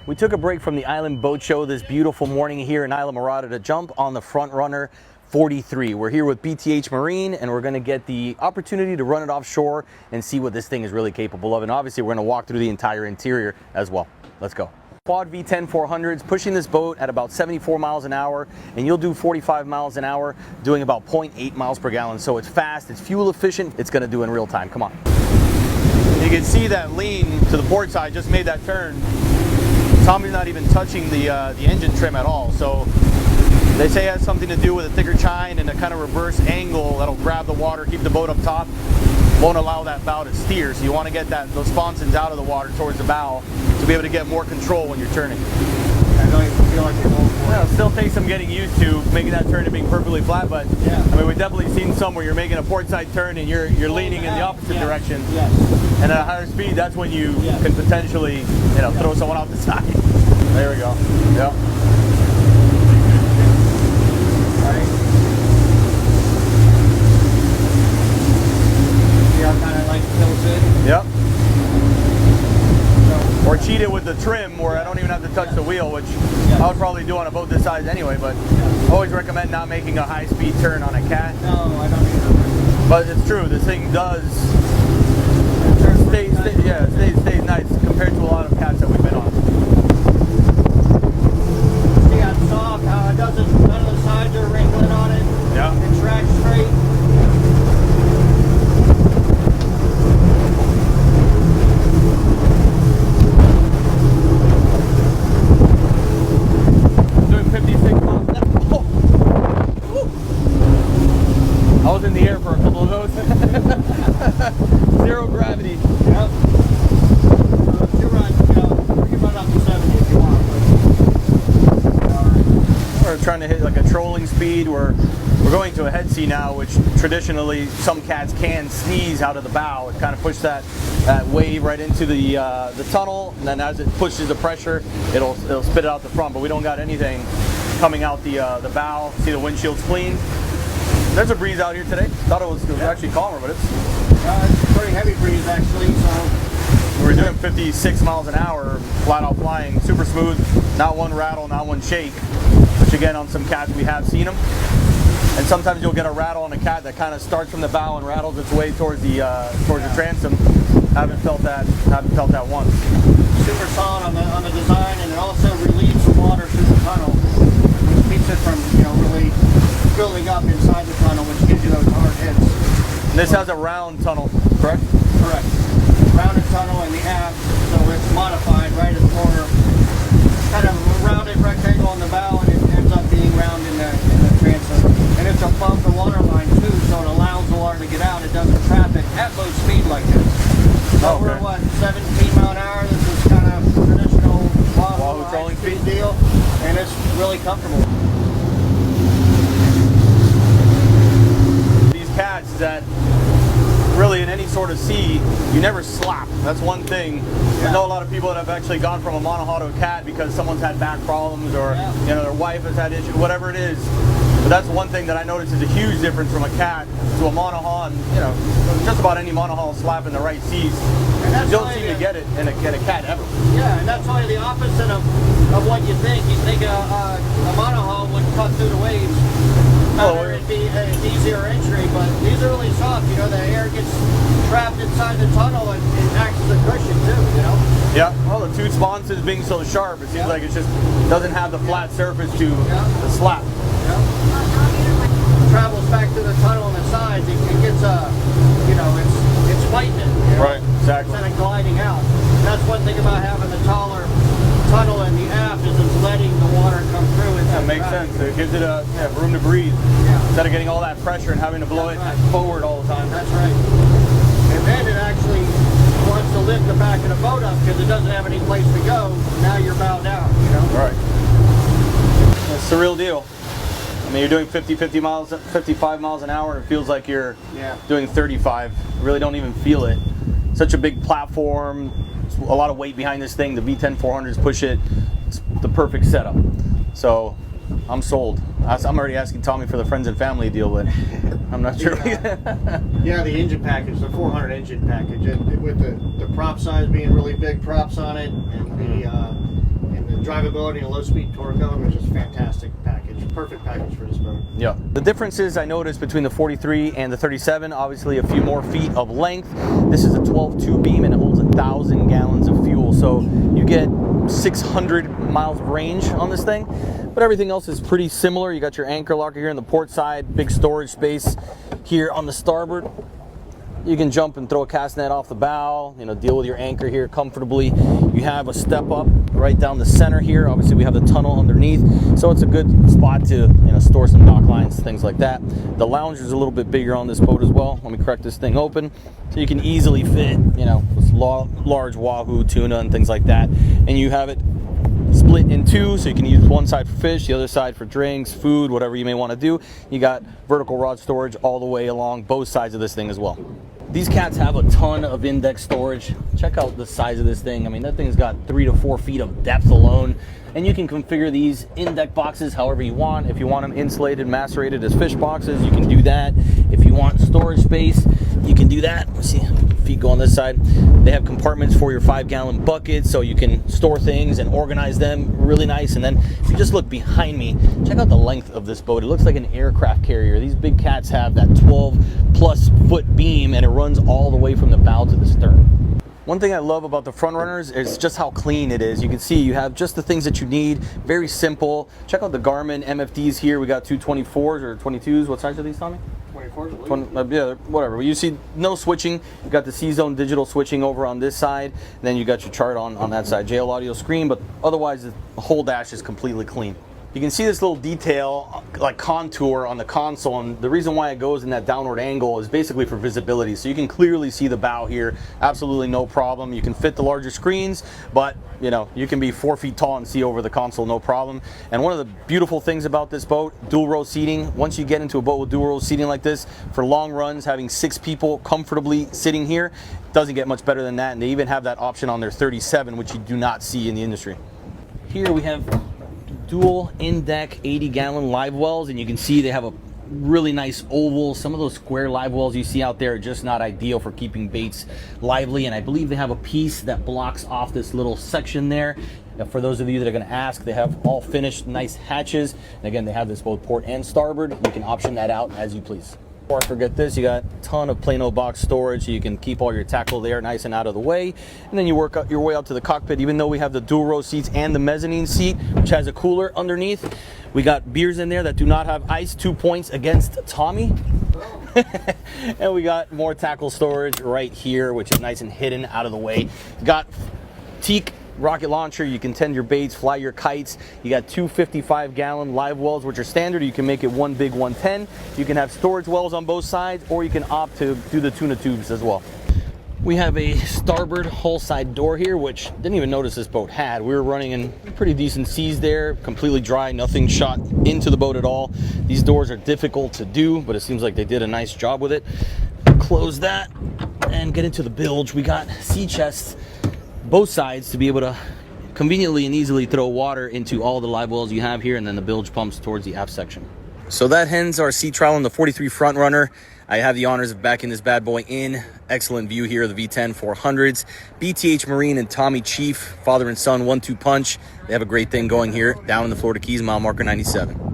We took a break from the Island Boat Show this beautiful morning here in Islamorada to jump on the Front Runner 43. We're here with BTH Marine, and we're going to get the opportunity to run it offshore and see what this thing is really capable of. And obviously, we're going to walk through the entire interior as well. Let's go. Quad V10 400s, pushing this boat at about 74 miles an hour, and you'll do 45 miles an hour, doing about 0.8 miles per gallon. So it's fast, it's fuel efficient, it's going to do in real time. Come on. You can see that lean to the port side just made that turn. Tommy's not even touching the engine trim at all, so they say it has something to do with a thicker chine and a kind of reverse angle that'll grab the water, keep the boat up top, won't allow that bow to steer. So you want to get those sponsons out of the water towards the bow to be able to get more control when you're turning. I don't even feel like you're going for it. Well, it still takes some getting used to making that turn and being perfectly flat, but yeah. I mean, we've definitely seen some where you're making a port side turn and you're leaning in the opposite direction. Yes. And at a higher speed, that's when you can potentially, throw someone off the side. There we go. Yep. Right. See how kind of like tilts in? Yep. Or cheat it with the trim where I don't even have to touch the wheel, which I would probably do on a boat this size anyway, but always recommend not making a high-speed turn on a cat. No, I don't either. But it's true, this thing does stay nice compared to a lot of cats that we've been on. See how it's soft, how it doesn't, none of the sides are wrinkling on it. Yeah. It tracks straight. Doing 56 miles. I was in the air for a couple of those. Zero gravity. Yep. You can run up to 70 if you want. But, We're trying to hit like a trolling speed. We're going to a head sea now, which traditionally some cats can sneeze out of the bow. It kind of pushes that wave right into the tunnel, and then as it pushes the pressure, it'll spit it out the front. But we don't got anything coming out the bow. See, the windshield's clean. There's a breeze out here today. Thought it was actually calmer, but it's a pretty heavy breeze actually. So we're doing 56 miles an hour, flat out flying, super smooth, not one rattle, not one shake. Which again, on some cats we have seen them. And sometimes you'll get a rattle on a cat that kind of starts from the bow and rattles its way towards the transom. Haven't felt that once. Super solid on the design, and it also relieves the water through the tunnel, which keeps it from really building up inside the tunnel, which gives you those hard hits. And this has a round tunnel, correct? Correct. Rounded tunnel in the aft, so it's modified right at the corner. Kind of a rounded rectangle on the bow, and it ends up being round in the transom. And it's above the water line too, so it allows the water to get out. It doesn't trap it at low speed like this. So we're what, 17 mile an hour? This is kind of traditional Wahoo trolling speed deal, and it's really comfortable. These cats that really in any sort of sea, you never slap. That's one thing. I know a lot of people that have actually gone from a monohaul to a cat because someone's had back problems or their wife has had issues, whatever it is. But that's one thing that I noticed is a huge difference from a cat to a monohaul, and just about any monohaul slap in the right seas. You don't seem to get it in a cat ever. Yeah, and that's probably the opposite of what you think. You think a monohaul would cut through the waves. It'd be an easier entry, but these are really soft. The air gets trapped inside the tunnel and it acts as a cushion too, Yeah, well, the two sponsons being so sharp, it seems like it just doesn't have the flat surface to slap. It travels back to the tunnel on the sides. It gets it's fighting it. Right, exactly. Instead of gliding out. And that's one thing about having the taller tunnel in the aft is it's letting the water come through. That makes sense. It gives it a room to breathe instead of getting all that pressure and having to blow it forward all the time. That's right. And then it actually wants to lift the back of the boat up because it doesn't have any place to go. Now you're bowed down, Right. It's the real deal. I mean, you're doing 55 miles an hour, and it feels like you're doing 35. You really don't even feel it. Such a big platform, a lot of weight behind this thing. The V10 400s push it. It's the perfect setup. So I'm sold. I'm already asking Tommy for the friends and family deal, but I'm not sure. Yeah, the engine package, the 400 engine package, with the prop size being really big props on it, and drivability and low speed torque element is just fantastic package. Perfect package for this boat. Yeah. The differences I noticed between the 43 and the 37, obviously a few more feet of length. This is a 12-2 beam and it holds 1,000 gallons of fuel. So you get 600 miles of range on this thing, but everything else is pretty similar. You got your anchor locker here on the port side, big storage space here on the starboard. You can jump and throw a cast net off the bow, you know, deal with your anchor here comfortably. You have a step up right down the center here. Obviously we have the tunnel underneath, so it's a good spot to, you know, store some dock lines, things like that. The lounge is a little bit bigger on this boat as well. Let me crack this thing open. So you can easily fit, you know, this large wahoo, tuna and things like that. And you have it split in two, so you can use one side for fish, the other side for drinks, food, whatever you may want to do. You got vertical rod storage all the way along both sides of this thing as well. These cats have a ton of index storage. Check out the size of this thing. I mean, that thing's got 3 to 4 feet of depth alone. And you can configure these index boxes however you want. If you want them insulated, macerated as fish boxes, you can do that. If you want storage space, you can do that. Let's see, feet go on this side. They have compartments for your 5-gallon buckets, so you can store things and organize them really nice. And then if you just look behind me, check out the length of this boat. It looks like an aircraft carrier. These big cats have that 12+ foot beam, and it runs all the way from the bow to the stern. One thing I love about the front runners is just how clean it is. You can see you have just the things that you need, very simple. Check out the Garmin MFDs here. We got 224s or 22s. What size are these, Tommy? 24s. Yeah, whatever. You see no switching. You got the C-Zone digital switching over on this side. And then you got your chart on that side. JL audio screen, but otherwise the whole dash is completely clean. You can see this little detail, like contour on the console, and the reason why it goes in that downward angle is basically for visibility. So you can clearly see the bow here, absolutely no problem. You can fit the larger screens, but you know, you can be 4 feet tall and see over the console, no problem. And one of the beautiful things about this boat, dual row seating. Once you get into a boat with dual row seating like this, for long runs, having 6 people comfortably sitting here, doesn't get much better than that. And they even have that option on their 37, which you do not see in the industry. Here we have dual in-deck 80-gallon live wells, and you can see they have a really nice oval. Some of those square live wells you see out there are just not ideal for keeping baits lively, and I believe they have a piece that blocks off this little section there. For those of you that are going to ask, they have all finished nice hatches, and again, they have this both port and starboard. You can option that out as you please. Before I forget this, you got a ton of plain old box storage, so you can keep all your tackle there nice and out of the way. And then you work up your way out to the cockpit. Even though we have the dual row seats and the mezzanine seat, which has a cooler underneath, we got beers in there that do not have ice. 2 points against Tommy. And we got more tackle storage right here, which is nice and hidden out of the way. Got teak rocket launcher. You can tend your baits, fly your kites. You got 2 55-gallon live wells, which are standard. You can make it one big 110. You can have storage wells on both sides, or you can opt to do the tuna tubes as well. We have a starboard hull side door here, which didn't even notice this boat had. We were running in pretty decent seas there, completely dry, nothing shot into the boat at all. These doors are difficult to do, but it seems like they did a nice job with it. Close that and get into the bilge. We got sea chests both sides to be able to conveniently and easily throw water into all the live wells you have here, and then the bilge pumps towards the aft section. So that ends our sea trial on the 43 front runner. I have the honors of backing this bad boy in. Excellent view here of the V10 400s. BTH Marine and Tommy Chief, father and son 1-2 punch. They have a great thing going here down in the Florida Keys, mile marker 97.